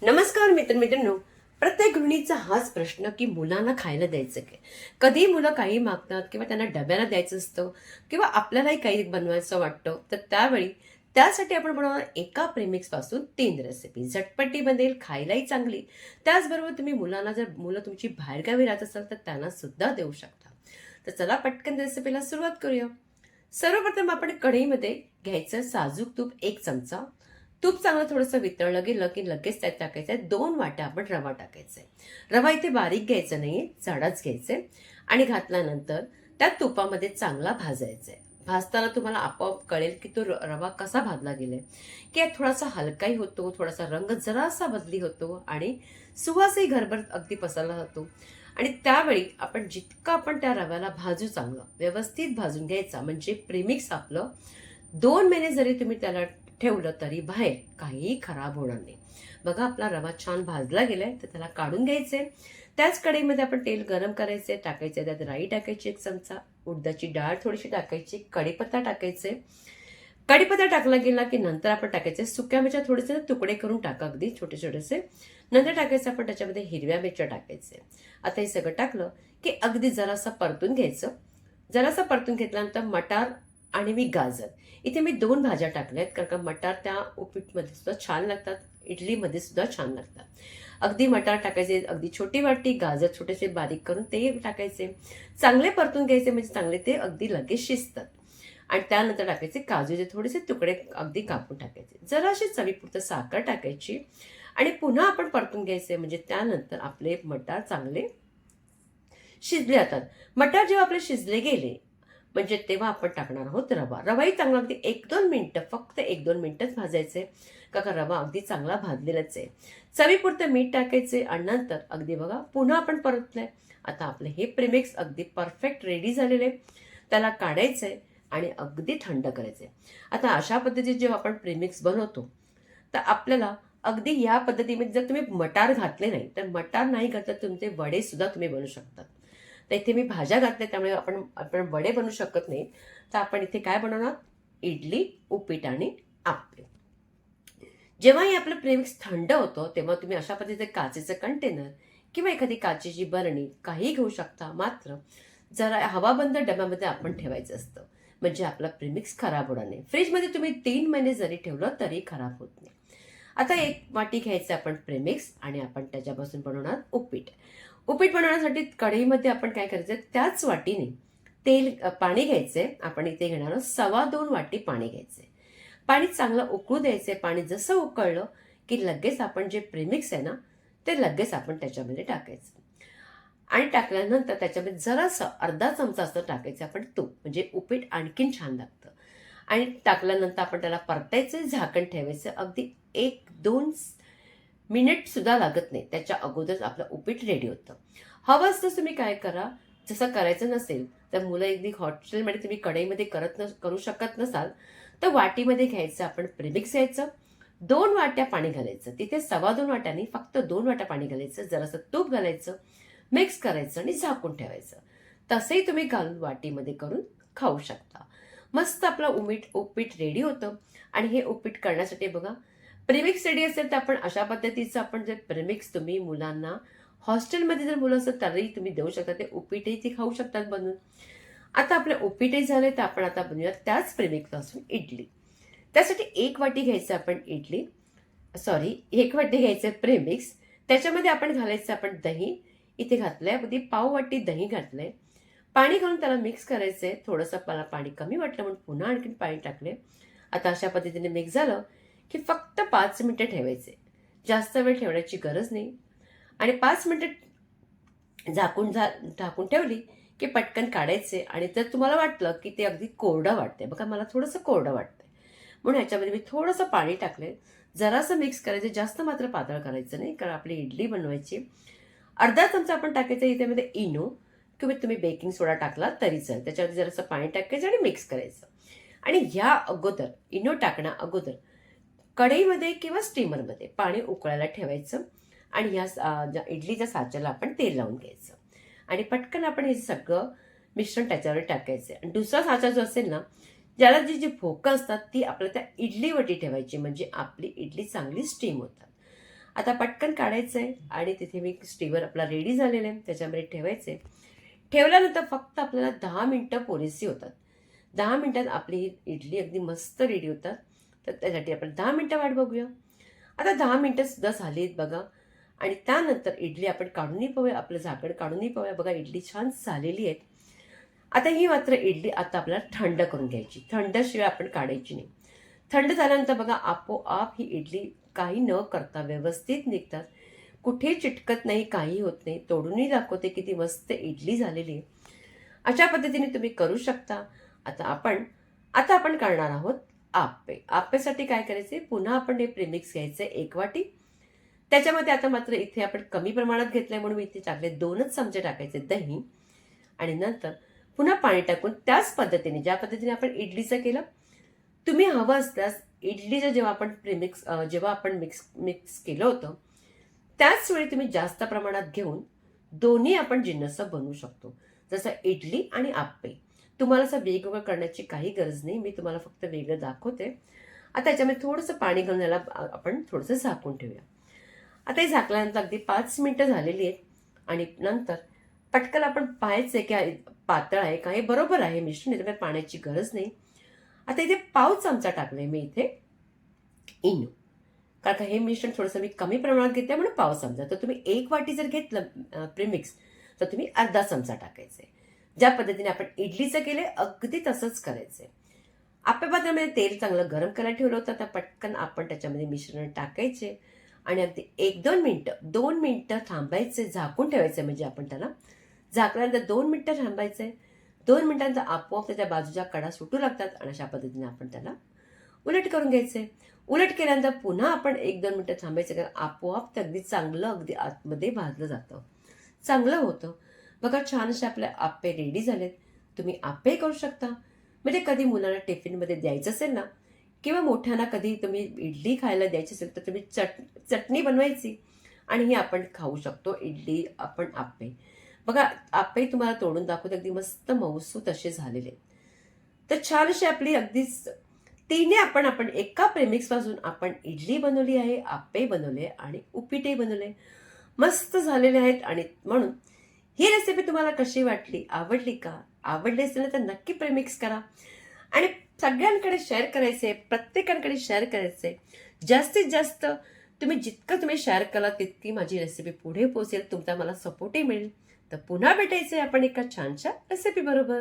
नमस्कार मित्रांनो, प्रत्येक गृहिणीचा हाच प्रश्न की मुलांना खायला द्यायचं काय. कधी मुलं काही मागतात किंवा त्यांना डब्याला द्यायचं असतं किंवा आपल्यालाही काही बनवायचं वाटतं, तर त्यावेळी त्यासाठी आपण बनवणार एका प्रेमिक्स पासून 3 रेसिपी झटपटी बनेल, खायलाही चांगली. त्याचबरोबर तुम्ही मुलांना, जर मुलं तुमची बाहेरगावी राहत असाल तर त्यांना सुद्धा देऊ शकता. तर चला पटकन रेसिपीला सुरुवात करूया. सर्वप्रथम आपण कढईमध्ये घ्यायचं साजूक तूप 1 चमचा. तूप चांगलं थोडंसं वितळलं गेलं की लगेच त्यात टाकायचं आहे 2 वाट्या आपण रवा टाकायचा आहे. रवा इथे बारीक घ्यायचा नाही, जाडाच घ्यायचा आहे. आणि घातल्यानंतर त्या तुपामध्ये चांगला भाजायचा आहे. भाजताना तुम्हाला आपोआप कळेल की तो रवा कसा भाजला गेलाय, की यात थोडासा हलकाही होतो, थोडासा रंग जरासा बदली होतो आणि सुवासही घरभर अगदी पसरला जातो. आणि त्यावेळी जितकं आपण त्या रव्याला भाजू, चांगलं व्यवस्थित भाजून घ्यायचा, म्हणजे प्रेमिक्स आपलं 2 महिने जरी तुम्ही त्याला ठेवलं तरी बाहेर काहीही खराब होणार नाही. बघा, आपला रवा छान भाजला गेलाय, तर त्याला काढून घ्यायचे. त्याच कढईमध्ये आपण तेल गरम करायचे, टाकायचे, त्यात राई टाकायची 1 चमचा, उडदाची डाळ थोडीशी टाकायची, कढीपत्ता टाकायचे. कढीपत्ता टाकला गेला की नंतर आपण टाकायचे सुक्या मिरच्या, थोडेसे तुकडे करून टाका, अगदी छोटे छोटेसे. नंतर टाकायचं आपण त्याच्यामध्ये हिरव्या मिरच्या टाकायचे. आता हे सगळं टाकलं की अगदी जरासं परतून घ्यायचं. जरासं परतून घेतल्यानंतर मटार आणि गाजर, इथे मी 2 भाज्या टाकल्यात, कारण का मटार त्या उपीटमध्ये सुद्धा छान लागतात, इडलीमध्ये सुद्धा छान लागतात. अगदी मटार टाकायचे, अगदी छोटी वाटी, गाजर छोटेसे बारीक करून ते टाकायचे. चांगले परतून घ्यायचे, म्हणजे चांगले ते अगदी लगेच शिजतात. आणि त्यानंतर टाकायचे काजू, जे थोडेसे तुकडे अगदी कापून टाकायचे. जराशी चवीपुरतं साखर टाकायची आणि पुन्हा आपण परतून घ्यायचे, म्हणजे त्यानंतर आपले मटार चांगले शिजले जातात. मटार जेव्हा आपले शिजले गेले, म्हणजे तेव्हा आपण टाकणार आहोत रवा. रवाही चांगला अगदी 1-2 मिनिटं, फक्त 1-2 मिनिटच भाजायचे, का रवा अगदी चांगला भाजलेलाच आहे. चवीपुरतं मीठ टाकायचे आणि नंतर अगदी बघा पुन्हा आपण परतलंय. आता आपलं हे प्रेमिक्स अगदी परफेक्ट रेडी झालेले. त्याला काढायचंय आणि अगदी थंड करायचंय. आता अशा पद्धतीने जेव्हा आपण प्रेमिक्स बनवतो, तर आपल्याला अगदी या पद्धतीमध्ये, जर तुम्ही मटार घातले नाही तर मटार नाही घातलं, तुमचे वडे सुद्धा तुम्ही बनवू शकतात. तर इथे मी भाज्या घातल्या, त्यामुळे आपण आपण वडे बनवू शकत नाही. तर आपण इथे काय बनवणार, इडली, उपीट आणि आप्पे. जेव्हाही आपलं प्रेमिक्स थंड होतं तेव्हा तुम्ही अशा पद्धतीचे काचेचं कंटेनर किंवा एखादी काचेची बरणी काही घेऊ शकता. मात्र जरा हवाबंद डब्यामध्ये आपण ठेवायचं असतं, म्हणजे आपला प्रेमिक्स खराब होणार नाही. फ्रीजमध्ये तुम्ही 3 महिने जरी ठेवलं तरी खराब होत नाही. आता 1 वाटी घ्यायचं आपण प्रेमिक्स आणि आपण त्याच्यापासून बनवणार उपीट. उपीट बनवण्यासाठी कढईमध्ये आपण काय करायचं, त्याच वाटीने पाणी घ्यायचंय. आपण इथे घेणार आहोत 2.25 वाटी पाणी घ्यायचंय. पाणी चांगलं उकळू द्यायचंय. पाणी जसं उकळलं की लगेच आपण जे प्रेमिक्स आहे ना, ते लगेच आपण त्याच्यामध्ये टाकायचं. आणि टाकल्यानंतर त्याच्यामध्ये जरासं अर्धा चमचा असं टाकायचं आपण तूप, म्हणजे उपीट आणखीन छान लागतं. आणि टाकल्यानंतर आपण त्याला परतायचं, झाकण ठेवायचं. अगदी 1-2 मिनिट सुद्धा लागत नाही, त्याच्या अगोदरच आपलं उपीट रेडी होतं. हवं असतं तुम्ही काय करा, जसं करायचं नसेल तर मुलं अगदी हॉस्टेलमध्ये तुम्ही कढईमध्ये करू शकत नसाल, तर वाटीमध्ये घ्यायचं आपण प्रेमिक्स घ्यायचं. 2 वाट्या पाणी घालायचं, तिथे 2.25 वाट्याने फक्त 2 वाट्या पाणी घालायचं, जरासं तूप घालायचं, मिक्स करायचं आणि झाकून ठेवायचं. तसंही तुम्ही घालून वाटीमध्ये करून खाऊ शकता. मस्त आपलं उपीट रेडी होतं. आणि हे उपीट करण्यासाठी बघा, प्रेमिक्स रेडी असेल तर आपण अशा पद्धतीचं, आपण जे प्रेमिक्स तुम्ही मुलांना हॉस्टेलमध्ये जर मुलं असेल तरी तुम्ही देऊ शकता, ते उपीटही ती खाऊ शकतात बनवून. आता आपलं उपीटही झाले, तर आपण आता बनवूया त्याच प्रेमिक्सपासून इडली. त्यासाठी 1 वाटी घ्यायचं आपण इडली, सॉरी 1 वाटी घ्यायचं प्रेमिक्स. त्याच्यामध्ये आपण घालायचं आपण दही. इथे घातलंय अगदी पाव वाटी दही घातलंय. पाणी घालून त्याला मिक्स करायचंय. थोडंसं मला पाणी कमी वाटलं म्हणून पुन्हा आणखीन पाणी टाकले. आता अशा पद्धतीने मिक्स झालं की फक्त 5 मिनिटं ठेवायचे. जास्त वेळ ठेवण्याची गरज नाही. आणि 5 मिनिटं झाकून ठेवली की पटकन काढायचे. आणि जर तुम्हाला वाटलं की ते अगदी कोरडं वाटतंय, बघा मला थोडंसं कोरडं वाटतंय, म्हणून ह्याच्यामध्ये मी थोडंसं पाणी टाकले. जरासं मिक्स करायचं, जास्त मात्र पातळ करायचं नाही, कारण आपली इडली बनवायची. अर्धा चमचा आपण टाकायचं इथे इनो, किंवा तुम्ही बेकिंग सोडा टाकला तरी चालेल. त्याच्यामध्ये जरासं पाणी टाकायचं आणि मिक्स करायचं. आणि ह्या अगोदर, इनो टाकण्या अगोदर कढईमध्ये किंवा स्टीमरमध्ये पाणी उकळायला ठेवायचं. आणि या ज्या इडलीच्या साच्याला आपण तेल लावून घ्यायचं आणि पटकन आपण हे सगळं मिश्रण त्याच्यावर टाकायचं. आणि दुसरा साचा जो असेल ना, ज्याला जी जी भोकं असतात ती आपल्याला त्या इडलीवरती ठेवायची, म्हणजे आपली इडली चांगली स्टीम होतात. आता पटकन काढायचं आहे आणि तिथे मी स्टीवर आपला रेडी झालेला आहे त्याच्यामध्ये ठेवायचं आहे. ठेवल्यानंतर फक्त आपल्याला 10 मिनटं पुरेशी होतात. 10 मिनिटात आपली इडली अगदी मस्त रेडी होतात. तर त्यासाठी आपण 10 मिनटं वाट बघूया. आता 10 मिनटं सुद्धा झालीत बघा आणि त्यानंतर इडली आपण काढूनही पाहूया, आपलं झाकण काढूनही पाहूया. बघा इडली छान झालेली आहे. आता ही मात्र इडली आता आपल्याला थंड करून घ्यायची. थंडशिवाय आपण काढायची नाही. थंड झाल्यानंतर बघा आपोआप ही इडली काही न करता व्यवस्थित निघतात. कुठे चिटकत नाही, काही होत नाही. तोडूनही दाखवते किती मस्त इडली झालेली आहे. अशा पद्धतीने तुम्ही करू शकता. आता आपण करणार आहोत आप्पे. आप्पेसाठी काय करायचे, पुन्हा आपण हे प्रेमिक्स घ्यायचे 1 वाटी. त्याच्यामध्ये आता मात्र इथे आपण कमी प्रमाणात घेतलंय म्हणून मी इथे टाकले 2च चमचे टाकायचे दही आणि नंतर पुन्हा पाणी टाकून त्याच पद्धतीने ज्या पद्धतीने आपण इडलीचं केलं, तुम्ही हवं असल्यास इडलीचं जेव्हा आपण मिक्स केलं होतं त्याच वेळी तुम्ही जास्त प्रमाणात घेऊन दोन्ही आपण जिन्नस बनवू शकतो. जसं इडली आणि आप्पे. तुम्हाला असं वेगवेगळं करण्याची काही गरज नाही. मी तुम्हाला फक्त वेगळं दाखवते. आता याच्यामध्ये थोडंसं पाणी घालून याला आपण थोडंसं झाकून ठेवूया. आता हे झाकल्यानंतर अगदी 5 मिनिटं झालेली आहेत आणि नंतर पटकन आपण पाहायचं आहे की पातळ आहे का, हे बरोबर आहे मिश्रण, याच्यामध्ये पाण्याची गरज नाही. आता इथे पाव चमचा टाकले मी इथे इनो, कारण का हे मिश्रण थोडंसं मी कमी प्रमाणात घेते म्हणून पाव चमचा. तर तुम्ही 1 वाटी जर घेतलं प्रीमिक्स तर तुम्ही अर्धा चमचा टाकायचे. ज्या पद्धतीने आपण इडलीचं केले अगदी तसंच करायचंय. आप्या पात्रामध्ये तेल चांगलं गरम करायला ठेवलं होतं. आता पटकन आपण त्याच्यामध्ये मिश्रण टाकायचे आणि अगदी 2 मिनिटं थांबायचे, झाकून ठेवायचे. म्हणजे आपण त्याला झाकल्यानंतर 2 मिनिटं थांबायचे. 2 मिनिटांनंतर आपोआप त्याच्या बाजूच्या कडा सुटू लागतात आणि अशा पद्धतीने आपण त्याला उलट करून घ्यायचे. उलट केल्यानंतर पुन्हा आपण 1-2 मिनिटं थांबायचं, कारण आपोआप ते अगदी चांगलं अगदी आतमध्ये भाजलं जातं, चांगलं होतं. बघा छान असे आपले आप्पे रेडी झालेत. तुम्ही आप्पे करू शकता. म्हणजे कधी मुलांना टिफिनमध्ये द्यायचं असेल ना, किंवा मोठ्यांना कधी तुम्ही इडली खायला द्यायची असेल तर तुम्ही चटणी बनवायची आणि ही आपण खाऊ शकतो. इडली आपण आप्पे. बघा आप्पे तुम्हाला तोडून दाखवते, अगदी मस्त मऊसूत असे झालेले आहेत. तर छान अशी आपली अगदीच तिने आपण एका प्रेमिक्सपासून आपण इडली बनवली आहे, आप्पे बनवले आणि उपीटही बनवले. मस्त झालेले आहेत. आणि म्हणून ही रेसिपी तुम्हाला कशी वाटली, आवडली का? आवडली असेल तर नक्की प्रेमिक्स करा आणि सगळ्यांकडे शेअर करायचे, प्रत्येकाकडे शेअर करायचे. जास्तीत जास्त जितकं शेअर कराल तितकी माझी रेसिपी पुढे पोहोचेल, तुमचा मला सपोर्टही मिळेल. तर पुन्हा भेटायचे आपण एका छानशा रेसिपी बरोबर.